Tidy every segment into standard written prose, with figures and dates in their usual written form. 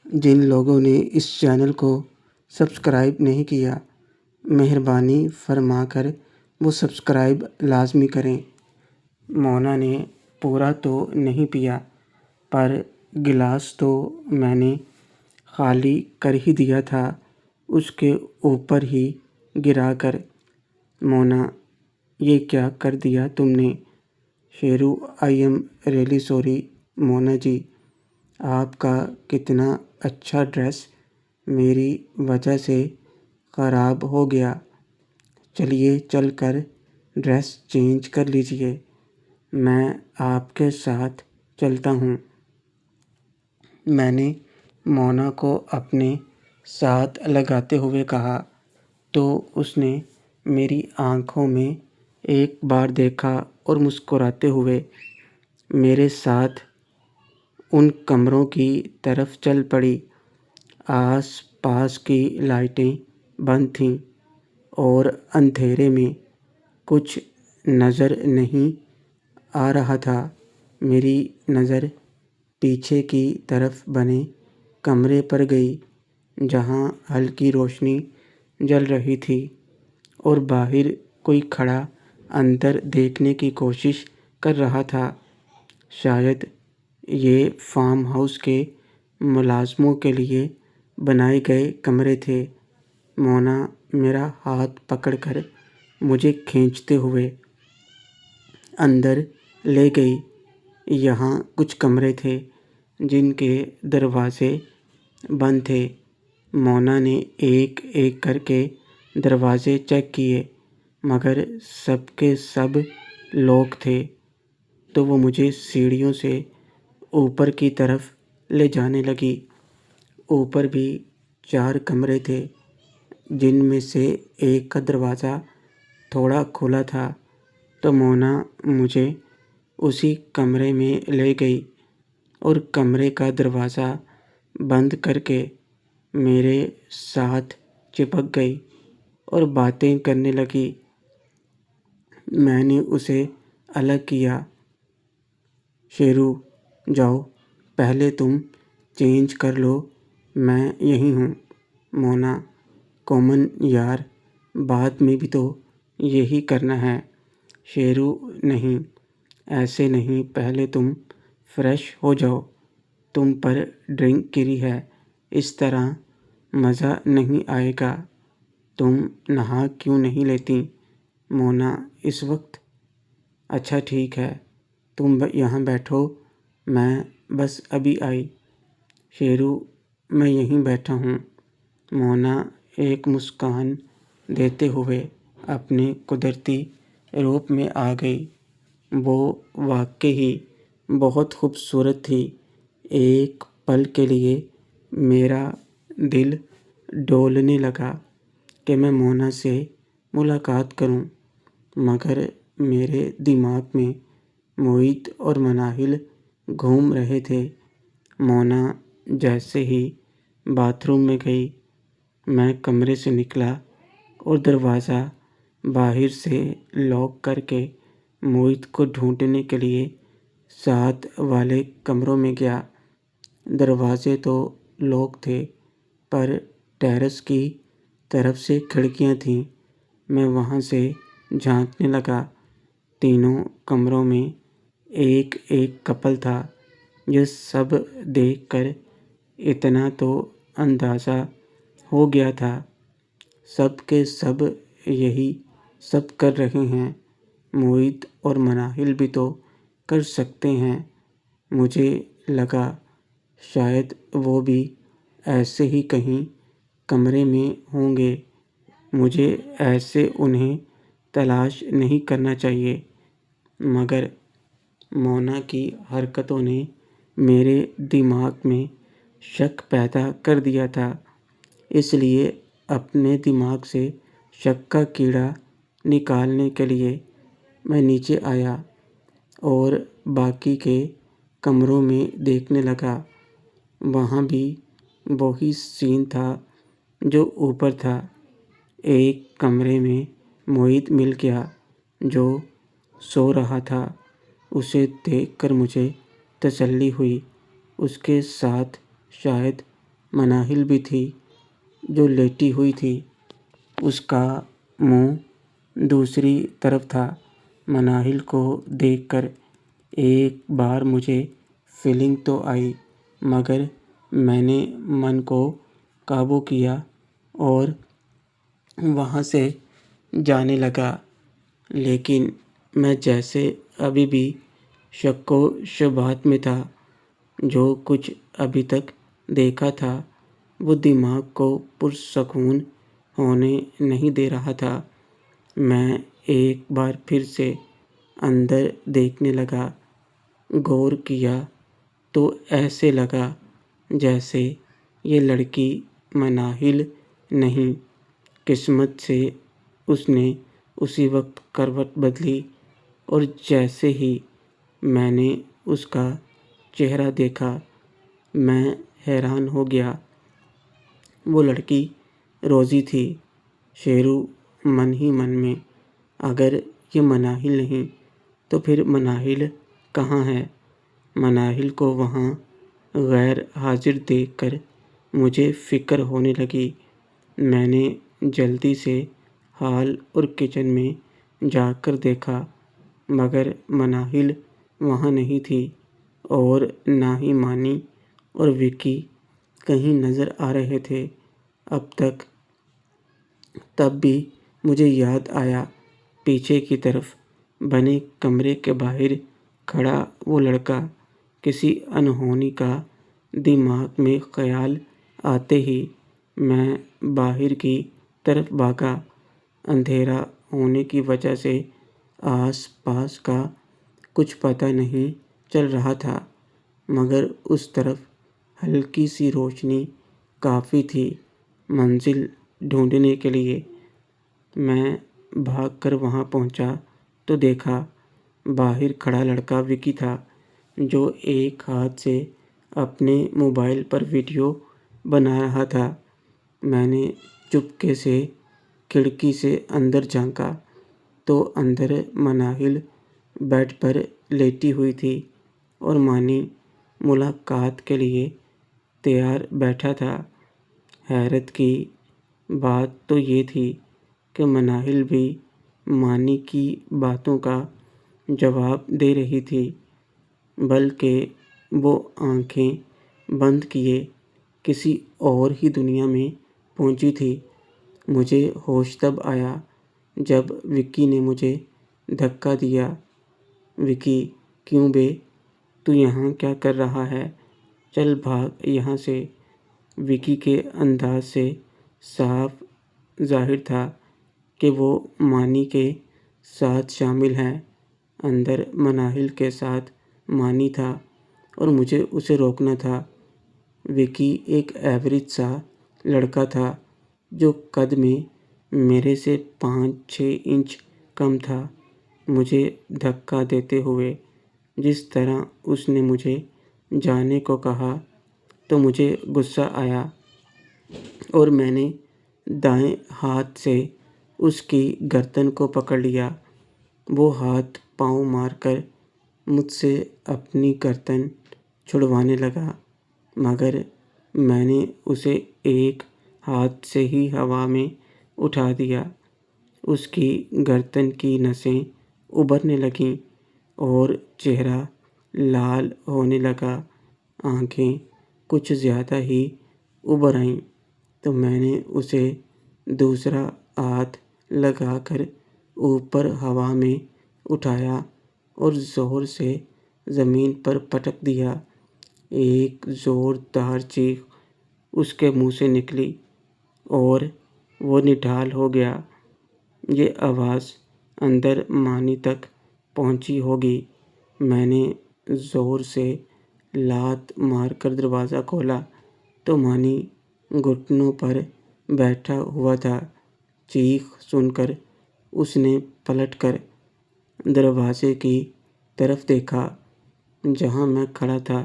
جن لوگوں نے اس چینل کو سبسکرائب نہیں کیا، مہربانی فرما کر وہ سبسکرائب لازمی کریں۔ مونا نے پورا تو نہیں پیا، پر گلاس تو میں نے خالی کر ہی دیا تھا اس کے اوپر ہی گرا کر۔ مونا، یہ کیا کر دیا تم نے؟ شیرو: آئی ایم ریئلی سوری مونا جی، آپ کا کتنا اچھا ڈریس میری وجہ سے خراب ہو گیا۔ چلیے چل کر ڈریس چینج کر لیجیے، میں آپ کے ساتھ چلتا ہوں۔ میں نے مونا کو اپنے ساتھ لگاتے ہوئے کہا تو اس نے میری آنکھوں میں ایک بار دیکھا اور مسکراتے ہوئے میرے ساتھ ان کمروں کی طرف چل پڑی۔ آس پاس کی لائٹیں بند تھیں اور اندھیرے میں کچھ نظر نہیں آ رہا تھا۔ میری نظر پیچھے کی طرف بنے کمرے پر گئی جہاں ہلکی روشنی جل رہی تھی اور باہر کوئی کھڑا اندر دیکھنے کی کوشش کر رہا تھا۔ شاید یہ فارم ہاؤس کے ملازموں کے لیے بنائے گئے کمرے تھے۔ مونا میرا ہاتھ پکڑ کر مجھے کھینچتے ہوئے اندر لے گئی۔ یہاں کچھ کمرے تھے جن کے دروازے بند تھے۔ مونا نے ایک ایک کر کے دروازے چیک کیے مگر سب کے سب لاک تھے، تو وہ مجھے سیڑھیوں سے اوپر کی طرف لے جانے لگی۔ اوپر بھی 4 کمرے تھے جن میں سے ایک کا دروازہ تھوڑا کھلا تھا، تو مونا مجھے اسی کمرے میں لے گئی اور کمرے کا دروازہ بند کر کے میرے ساتھ چپک گئی اور باتیں کرنے لگی۔ میں نے اسے الگ کیا۔ شیرو: جاؤ، پہلے تم چینج کر لو، میں یہیں ہوں۔ مونا: کامن یار، بعد میں بھی تو یہی کرنا ہے۔ شیرو: نہیں، ایسے نہیں، پہلے تم فریش ہو جاؤ، تم پر ڈرنک گری ہے، اس طرح مزہ نہیں آئے گا۔ تم نہا کیوں نہیں لیتی؟ مونا: اس وقت؟ اچھا ٹھیک ہے، تم یہاں بیٹھو، میں بس ابھی آئی۔ شیرو: میں یہیں بیٹھا ہوں۔ مونا ایک مسکان دیتے ہوئے اپنے قدرتی روپ میں آ گئی۔ وہ واقعی بہت خوبصورت تھی۔ ایک پل کے لیے میرا دل ڈولنے لگا کہ میں مونا سے ملاقات کروں، مگر میرے دماغ میں موہت اور مناہل گھوم رہے تھے۔ مونا جیسے ہی باتھ روم میں گئی، میں کمرے سے نکلا اور دروازہ باہر سے لاک کر کے موہت کو ڈھونڈنے کے لیے ساتھ والے کمروں میں گیا۔ دروازے تو لاک تھے پر ٹیرس کی طرف سے کھڑکیاں تھیں۔ میں وہاں سے جھانکنے لگا۔ تینوں کمروں میں ایک ایک کپل تھا۔ یہ سب دیکھ کر اتنا تو اندازہ ہو گیا تھا سب کے سب یہی سب کر رہے ہیں، موہت اور مناہل بھی تو کر سکتے ہیں۔ مجھے لگا شاید وہ بھی ایسے ہی کہیں کمرے میں ہوں گے، مجھے ایسے انہیں تلاش نہیں کرنا چاہیے، مگر مونا کی حرکتوں نے میرے دماغ میں شک پیدا کر دیا تھا، اس لیے اپنے دماغ سے شک کا کیڑا نکالنے کے لیے میں نیچے آیا اور باقی کے کمروں میں دیکھنے لگا۔ وہاں بھی وہی سین تھا جو اوپر تھا۔ ایک کمرے میں موہت مل گیا جو سو رہا تھا۔ اسے دیکھ کر مجھے تسلی ہوئی، اس کے ساتھ شاید مناہل بھی تھی جو لیٹی ہوئی تھی، اس کا منہ دوسری طرف تھا۔ مناہل کو دیکھ کر ایک بار مجھے فیلنگ تو آئی، مگر میں نے من کو قابو کیا اور وہاں سے جانے لگا۔ لیکن میں جیسے ابھی بھی شک و شبہات میں تھا۔ جو کچھ ابھی تک دیکھا تھا وہ دماغ کو پرسکون ہونے نہیں دے رہا تھا۔ میں ایک بار پھر سے اندر دیکھنے لگا۔ غور کیا تو ایسے لگا جیسے یہ لڑکی مناہل نہیں۔ قسمت سے اس نے اسی وقت کروٹ بدلی اور جیسے ہی میں نے اس کا چہرہ دیکھا میں حیران ہو گیا۔ وہ لڑکی روزی تھی۔ شیرو من ہی من میں، اگر یہ مناہل نہیں تو پھر مناہل کہاں ہے؟ مناہل کو وہاں غیر حاضر دیکھ کر مجھے فکر ہونے لگی۔ میں نے جلدی سے ہال اور کچن میں جا کر دیکھا، مگر مناہل وہاں نہیں تھی اور نہ ہی مانی اور وکی کہیں نظر آ رہے تھے۔ تب بھی مجھے یاد آیا، پیچھے کی طرف بنے کمرے کے باہر کھڑا وہ لڑکا۔ کسی انہونی کا دماغ میں خیال آتے ہی میں باہر کی طرف بھاگا۔ اندھیرا ہونے کی وجہ سے آس پاس کا کچھ پتہ نہیں چل رہا تھا، مگر اس طرف ہلکی سی روشنی کافی تھی منزل ڈھونڈنے کے لیے۔ میں بھاگ کر وہاں پہنچا تو دیکھا باہر کھڑا لڑکا وکی تھا، جو ایک ہاتھ سے اپنے موبائل پر ویڈیو بنا رہا تھا۔ میں نے چپکے سے کھڑکی سے اندر جھانکا تو اندر مناہل بیڈ پر لیٹی ہوئی تھی اور مانی ملاقات کے لیے تیار بیٹھا تھا۔ حیرت کی بات تو یہ تھی کہ مناہل بھی مانی کی باتوں کا جواب دے رہی تھی، بلکہ وہ آنکھیں بند کیے کسی اور ہی دنیا میں پہنچی تھی۔ مجھے ہوش تب آیا جب وکی نے مجھے دھکا دیا۔ وکی، کیوں بے؟ تو یہاں کیا کر رہا ہے؟ چل بھاگ یہاں سے۔ وکی کے انداز سے صاف ظاہر تھا کہ وہ مانی کے ساتھ شامل ہے۔ اندر مناہل کے ساتھ مانی تھا اور مجھے اسے روکنا تھا۔ وکی ایک ایوریج سا لڑکا تھا جو قد میں میرے سے 5-6 انچ کم تھا۔ مجھے دھکا دیتے ہوئے جس طرح اس نے مجھے جانے کو کہا تو مجھے غصہ آیا اور میں نے دائیں ہاتھ سے اس کی گردن کو پکڑ لیا۔ وہ ہاتھ پاؤں مار کر مجھ سے اپنی گردن چھڑوانے لگا، مگر میں نے اسے ایک ہاتھ سے ہی ہوا میں اٹھا دیا۔ اس کی گردن کی نسیں ابھرنے لگیں اور چہرہ لال ہونے لگا۔ آنکھیں کچھ زیادہ ہی ابھر آئیں تو میں نے اسے دوسرا ہاتھ لگا کر اوپر ہوا میں اٹھایا اور زور سے زمین پر پٹک دیا۔ ایک زوردار چیخ اس کے منہ سے نکلی اور وہ نڈھال ہو گیا۔ یہ آواز اندر مانی تک پہنچی ہوگی۔ میں نے زور سے لات مار کر دروازہ کھولا تو مانی گھٹنوں پر بیٹھا ہوا تھا۔ چیخ سن کر اس نے پلٹ کر دروازے کی طرف دیکھا جہاں میں کھڑا تھا۔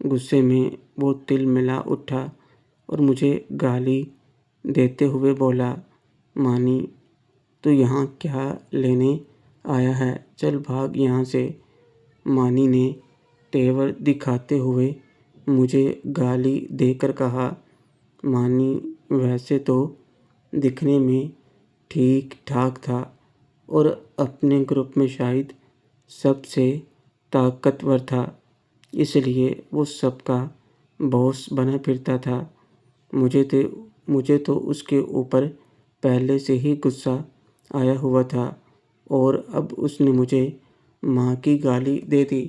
غصے میں وہ تلملا اٹھا اور مجھے گالی دیتے ہوئے بولا، مانی، تو یہاں کیا لینے آیا ہے؟ چل بھاگ یہاں سے۔ مانی نے تیور دکھاتے ہوئے مجھے گالی دے کر کہا، مانی ویسے تو دکھنے میں ٹھیک ٹھاک تھا اور اپنے گروپ میں شاید سب سے طاقتور تھا، اس لیے وہ سب کا باس بنا پھرتا تھا۔ مجھے تو اس کے اوپر پہلے سے ہی غصہ آیا ہوا تھا اور اب اس نے مجھے ماں کی گالی دے دی۔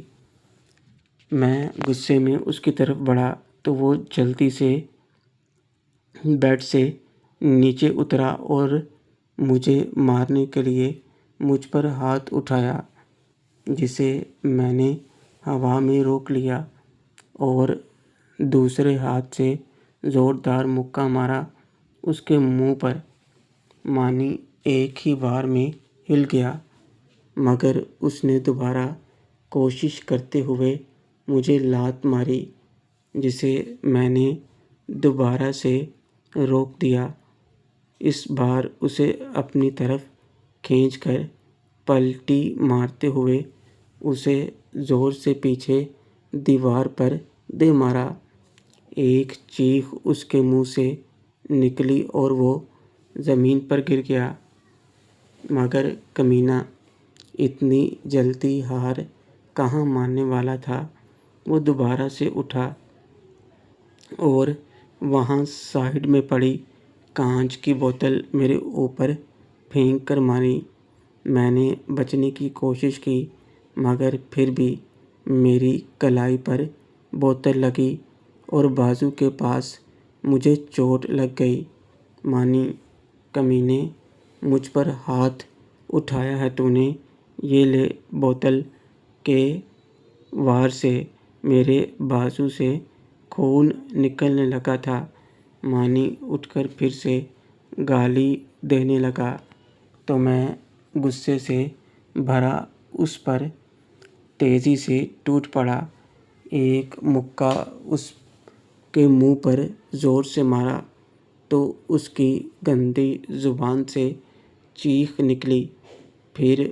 میں غصے میں اس کی طرف بڑھا تو وہ جلدی سے بیڈ سے نیچے اترا اور مجھے مارنے کے لیے مجھ پر ہاتھ اٹھایا، جسے میں نے ہوا میں روک لیا اور دوسرے ہاتھ سے زوردار مکہ مارا اس کے منہ پر۔ مانی ایک ہی بار میں ہل گیا، مگر اس نے دوبارہ کوشش کرتے ہوئے مجھے لات ماری، جسے میں نے دوبارہ سے روک دیا۔ اس بار اسے اپنی طرف کھینچ کر پلٹی مارتے ہوئے اسے زور سے پیچھے دیوار پر دے مارا۔ ایک چیخ اس کے منہ سے نکلی اور وہ زمین پر گر گیا، مگر کمینہ اتنی جلدی ہار کہاں ماننے والا تھا۔ وہ دوبارہ سے اٹھا اور وہاں سائیڈ میں پڑی کانچ کی بوتل میرے اوپر پھینک کر ماری۔ میں نے بچنے کی کوشش کی، مگر پھر بھی میری کلائی پر بوتل لگی اور بازو کے پاس مجھے چوٹ لگ گئی۔ مانی، کمینے، مجھ پر ہاتھ اٹھایا ہے تو نے، یہ لے بوتل۔ کے وار سے میرے بازو سے خون نکلنے لگا تھا۔ مانی اٹھ کر پھر سے گالی دینے لگا تو میں غصے سے بھرا اس پر تیزی سے ٹوٹ پڑا۔ ایک مکہ اس کے منہ پر زور سے مارا تو اس کی گندی زبان سے چیخ نکلی۔ پھر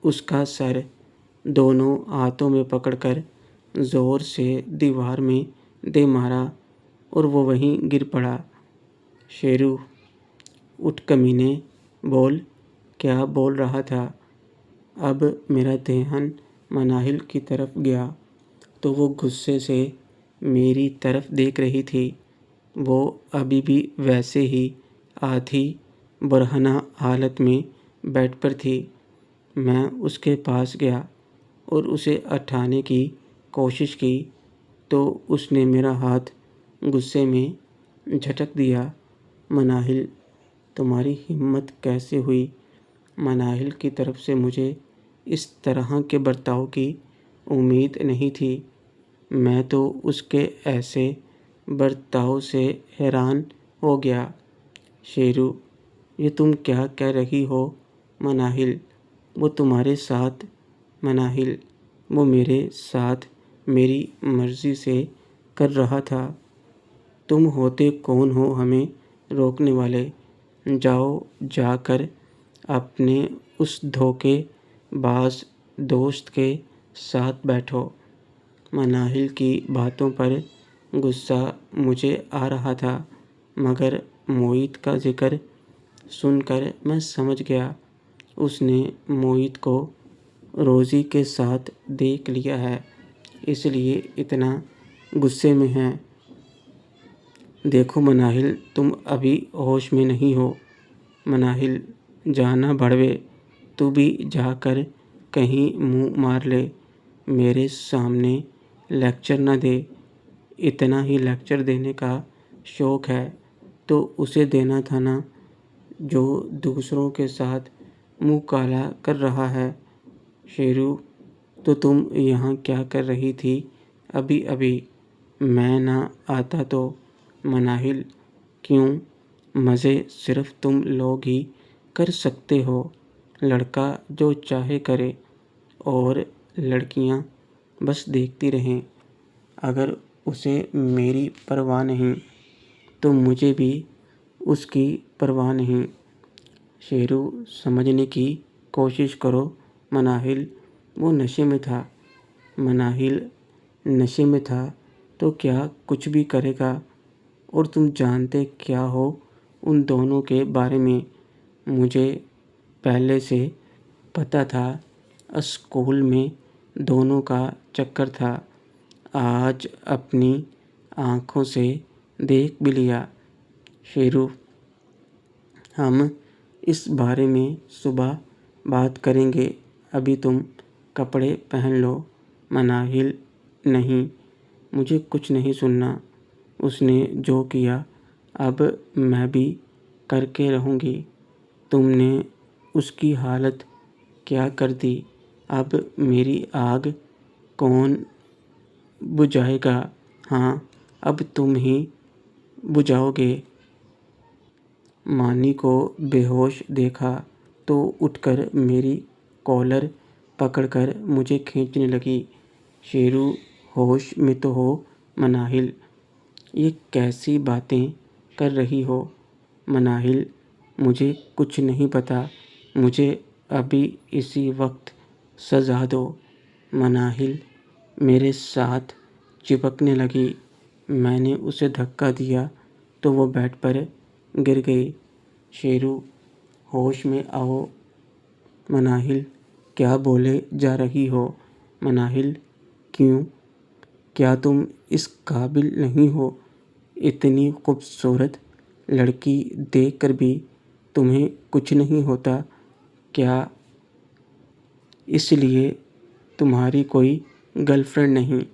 اس کا سر دونوں ہاتھوں میں پکڑ کر زور سے دیوار میں دے مارا اور وہ وہیں گر پڑا۔ شیرو، اٹھ کمینے، بول، کیا بول رہا تھا؟ اب میرا دھیان مناہل کی طرف گیا تو وہ غصے سے میری طرف دیکھ رہی تھی۔ وہ ابھی بھی ویسے ہی آدھی برہنہ حالت میں بیڈ پر تھی۔ میں اس کے پاس گیا اور اسے اٹھانے کی کوشش کی تو اس نے میرا ہاتھ غصے میں جھٹک دیا۔ مناہل، تمہاری ہمت کیسے ہوئی؟ مناہل کی طرف سے مجھے اس طرح کے برتاؤ کی امید نہیں تھی۔ میں تو اس کے ایسے برتاؤ سے حیران ہو گیا۔ شیرو، یہ تم کیا کہہ رہی ہو؟ مناہل، وہ تمہارے ساتھ، مناہل، وہ میرے ساتھ میری مرضی سے کر رہا تھا۔ تم ہوتے کون ہو ہمیں روکنے والے؟ جاؤ، جا کر اپنے اس دھوکے باز دوست کے ساتھ بیٹھو۔ مناہل کی باتوں پر غصہ مجھے آ رہا تھا، مگر موہت کا ذکر سن کر میں سمجھ گیا اس نے موہت کو روزی کے ساتھ دیکھ لیا ہے، اس لیے اتنا غصے میں ہے۔ دیکھو مناہل، تم ابھی ہوش میں نہیں ہو۔ مناہل، جانا بڑوے، تو بھی جا کر کہیں منہ مار لے، میرے سامنے لیکچر نہ دے۔ اتنا ہی لیکچر دینے کا شوق ہے تو اسے دینا تھا نا، جو دوسروں کے ساتھ منہ کالا کر رہا ہے۔ شیرو، تو تم یہاں کیا کر رہی تھی ابھی؟ میں نہ آتا تو؟ مناہل، کیوں؟ مزے صرف تم لوگ ہی کر سکتے ہو، لڑکا جو چاہے کرے اور لڑکیاں بس دیکھتی رہیں۔ اگر اسے میری پرواہ نہیں تو مجھے بھی اس کی پرواہ نہیں۔ شیرو، سمجھنے کی کوشش کرو۔ مناہل، وہ نشے میں تھا۔ مناہل، نشے میں تھا تو کیا کچھ بھی کرے گا؟ اور تم جانتے کیا ہو ان دونوں کے بارے میں؟ مجھے پہلے سے پتہ تھا، اسکول میں دونوں کا چکر تھا۔ آج اپنی آنکھوں سے دیکھ بھی لیا۔ شیرو، ہم اس بارے میں صبح بات کریں گے، ابھی تم کپڑے پہن لو۔ مناہل، نہیں، مجھے کچھ نہیں سننا۔ اس نے جو کیا اب میں بھی کر کے رہوں گی۔ تم نے اس کی حالت کیا کر دی؟ اب میری آگ کون بجھائے گا؟ ہاں، اب تم ہی بجھاؤ گے۔ مانی کو بے ہوش دیکھا تو اٹھ کر میری کالر پکڑ کر مجھے کھینچنے لگی۔ شیرو، ہوش میں تو ہو؟ مناہل، یہ کیسی باتیں کر رہی ہو؟ مناہل، مجھے کچھ نہیں پتا، مجھے ابھی اسی وقت سزا دو۔ مناہل میرے ساتھ چپکنے لگی۔ میں نے اسے دھکا دیا تو وہ بیڈ پر گر گئی۔ شیرو، ہوش میں آؤ۔ مناہل، کیا بولے جا رہی ہو؟ مناہل، کیوں؟ کیا تم اس قابل نہیں ہو؟ اتنی خوبصورت لڑکی دیکھ کر بھی تمہیں کچھ نہیں ہوتا کیا؟ اس لیے تمہاری کوئی گرل فرینڈ نہیں؟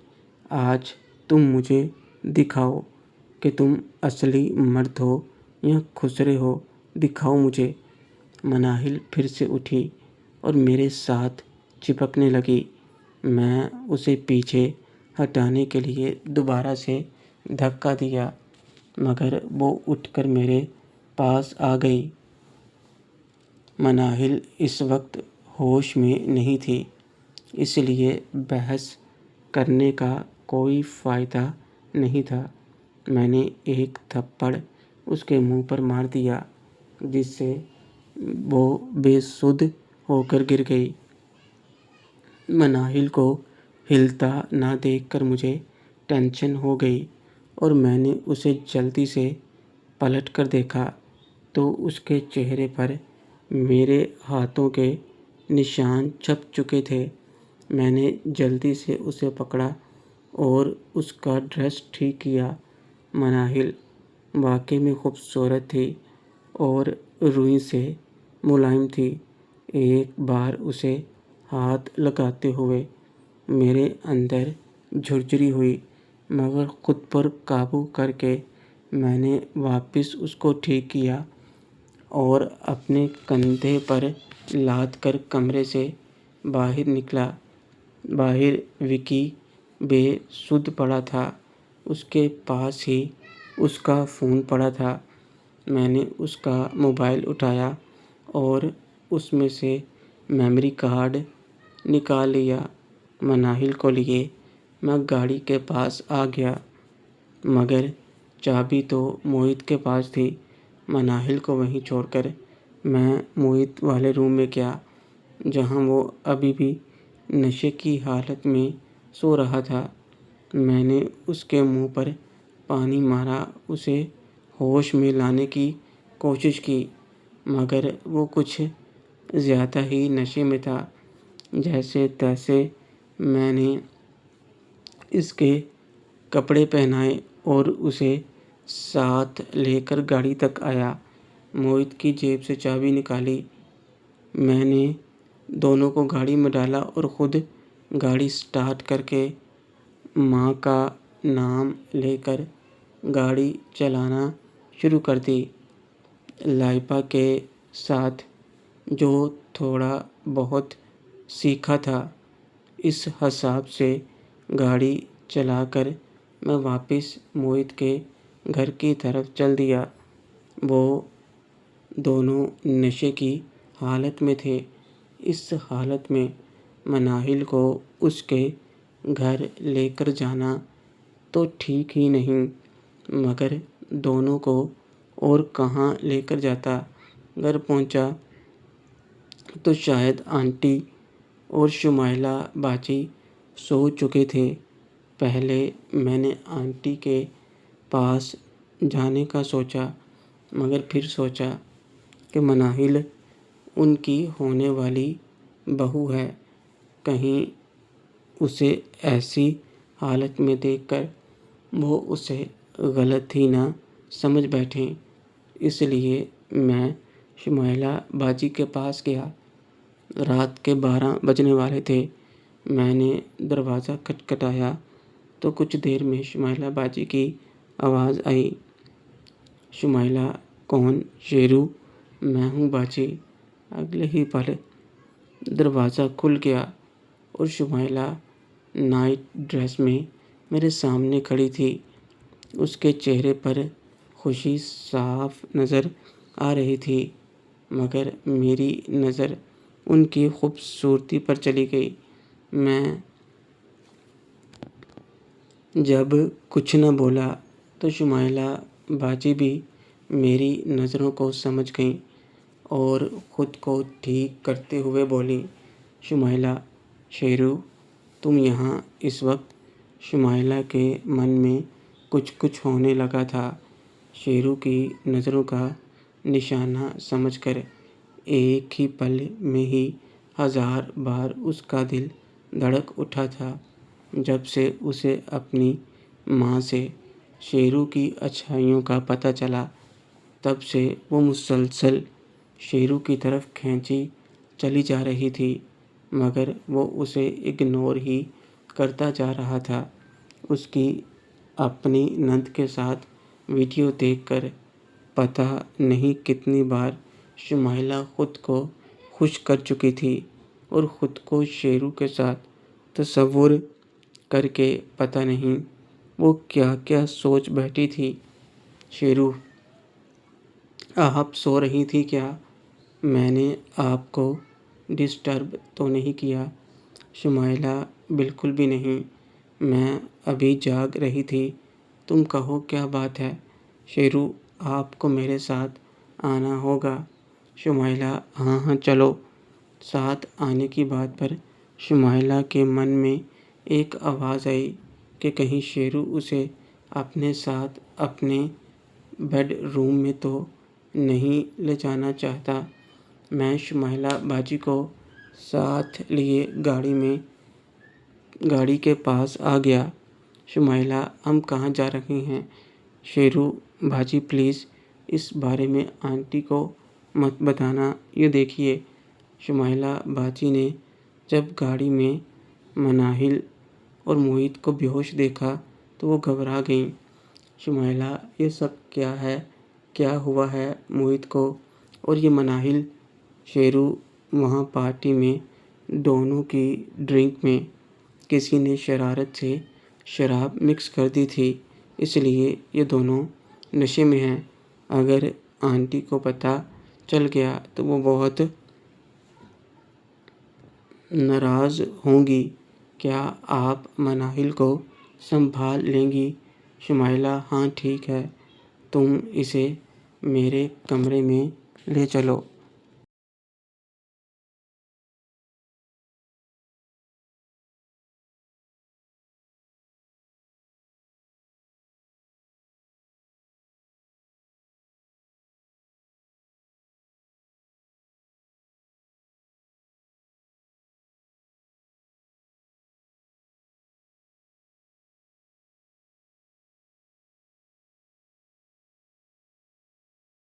آج تم مجھے دکھاؤ کہ تم اصلی مرد ہو یا خسرے ہو، دکھاؤ مجھے۔ مناہل پھر سے اٹھی اور میرے ساتھ چپکنے لگی۔ میں اسے پیچھے ہٹانے کے لیے دوبارہ سے دھکا دیا، مگر وہ اٹھ کر میرے پاس آ گئی۔ مناہل اس وقت ہوش میں نہیں تھی، اس لیے بحث کرنے کا کوئی فائدہ نہیں تھا۔ میں نے ایک تھپڑ اس کے منہ پر مار دیا، جس سے وہ بے سدھ ہو کر گر گئی۔ مناہل کو ہلتا نہ دیکھ کر مجھے ٹینشن ہو گئی اور میں نے اسے جلدی سے پلٹ کر دیکھا تو اس کے چہرے پر میرے ہاتھوں کے نشان چھپ چکے تھے۔ میں نے جلدی سے اسے پکڑا اور اس کا ڈریس ٹھیک کیا۔ مناہل واقعی میں خوبصورت تھی اور روئی سے ملائم تھی۔ ایک بار اسے ہاتھ لگاتے ہوئے میرے اندر جھرجھری ہوئی، مگر خود پر قابو کر کے میں نے واپس اس کو ٹھیک کیا اور اپنے کندھے پر لاد کر کمرے سے باہر نکلا۔ باہر وکی بے سدھ پڑا تھا، اس کے پاس ہی اس کا فون پڑا تھا۔ میں نے اس کا موبائل اٹھایا اور اس میں سے میموری کارڈ نکال لیا۔ مناہل کو لیے میں گاڑی کے پاس آ گیا، مگر چابی تو موہت کے پاس تھی۔ مناہل کو وہیں چھوڑ کر میں موہت والے روم میں گیا، جہاں وہ ابھی بھی نشے کی حالت میں سو رہا تھا۔ میں نے اس کے منہ پر پانی مارا، اسے ہوش میں لانے کی کوشش کی، مگر وہ کچھ زیادہ ہی نشے میں تھا۔ جیسے تیسے میں نے اس کے کپڑے پہنائے اور اسے ساتھ لے کر گاڑی تک آیا۔ موہت کی جیب سے چابی نکالی، میں نے دونوں کو گاڑی میں ڈالا اور خود گاڑی سٹارٹ کر کے ماں کا نام لے کر گاڑی چلانا شروع کر دی۔ لائبہ کے ساتھ جو تھوڑا بہت سیکھا تھا، اس حساب سے گاڑی چلا کر میں واپس موہت کے گھر کی طرف چل دیا۔ وہ دونوں نشے کی حالت میں تھے۔ اس حالت میں مناہل کو اس کے گھر لے کر جانا تو ٹھیک ہی نہیں، مگر دونوں کو اور کہاں لے کر جاتا؟ گھر پہنچا تو شاید آنٹی اور شمائلہ باجی سو چکے تھے۔ پہلے میں نے آنٹی کے پاس جانے کا سوچا، مگر پھر سوچا کہ مناہل ان کی ہونے والی بہو ہے، کہیں اسے ایسی حالت میں دیکھ کر وہ اسے غلط ہی نہ سمجھ بیٹھیں۔ اس لیے میں شمائلہ باجی کے پاس گیا۔ رات کے 12 بجنے والے تھے۔ میں نے دروازہ کھٹکھٹایا تو کچھ دیر میں شمائلہ باجی کی آواز آئی، شمائلہ کون؟ شیرو، میں ہوں باجی۔ اگلے ہی پل دروازہ کھل گیا اور شمائلہ نائٹ ڈریس میں میرے سامنے کھڑی تھی۔ اس کے چہرے پر خوشی صاف نظر آ رہی تھی، مگر میری نظر ان کی خوبصورتی پر چلی گئی۔ میں جب کچھ نہ بولا تو شمائلہ باجی بھی میری نظروں کو سمجھ گئیں اور خود کو ٹھیک کرتے ہوئے بولی، شمائلہ، شیرو تم یہاں اس وقت؟ شمائلہ کے من میں کچھ ہونے لگا تھا۔ شیرو کی نظروں کا نشانہ سمجھ کر ایک ہی پل میں ہی 1000 بار اس کا دل دھڑک اٹھا تھا۔ جب سے اسے اپنی ماں سے شیرو کی اچھائیوں کا پتہ چلا، تب سے وہ مسلسل شیرو کی طرف کھینچی چلی جا رہی تھی، مگر وہ اسے اگنور ہی کرتا جا رہا تھا۔ اس کی اپنی نند کے ساتھ ویڈیو دیکھ کر پتہ نہیں کتنی بار شمائلہ خود کو خوش کر چکی تھی اور خود کو شیرو کے ساتھ تصور کر کے پتہ نہیں وہ کیا کیا سوچ بیٹھی تھی۔ شیرو، آپ سو رہی تھی کیا؟ میں نے آپ کو ڈسٹرب تو نہیں کیا؟ شمائلہ، بالکل بھی نہیں، میں ابھی جاگ رہی تھی۔ تم کہو کیا بات ہے؟ شیرو، آپ کو میرے ساتھ آنا ہوگا۔ شمائلہ، ہاں چلو۔ ساتھ آنے کی بات پر شمائلہ کے من میں ایک آواز آئی کہ کہیں شیرو اسے اپنے ساتھ اپنے بیڈ روم میں تو نہیں لے جانا چاہتا۔ میں شمائلہ باجی کو ساتھ لیے گاڑی کے پاس آ گیا۔ شمائلہ، ہم کہاں جا رہے ہیں؟ شیرو، باجی پلیز اس بارے میں آنٹی کو مت بتانا۔ یہ دیکھیے۔ شمائلہ باجی نے جب گاڑی میں مناہل اور موہت کو بے ہوش دیکھا تو وہ گھبرا گئیں۔ شمائلہ، یہ سب کیا ہے؟ کیا ہوا ہے موہت کو اور یہ مناہل؟ شیرو، وہاں پارٹی میں دونوں کی ڈرنک میں کسی نے شرارت سے شراب مکس کر دی تھی، اس لیے یہ دونوں نشے میں ہیں۔ اگر آنٹی کو پتہ چل گیا تو وہ بہت ناراض ہوں گی۔ کیا آپ مناہل کو سنبھال لیں گی؟ شمائلہ، ہاں ٹھیک ہے، تم اسے میرے کمرے میں لے چلو۔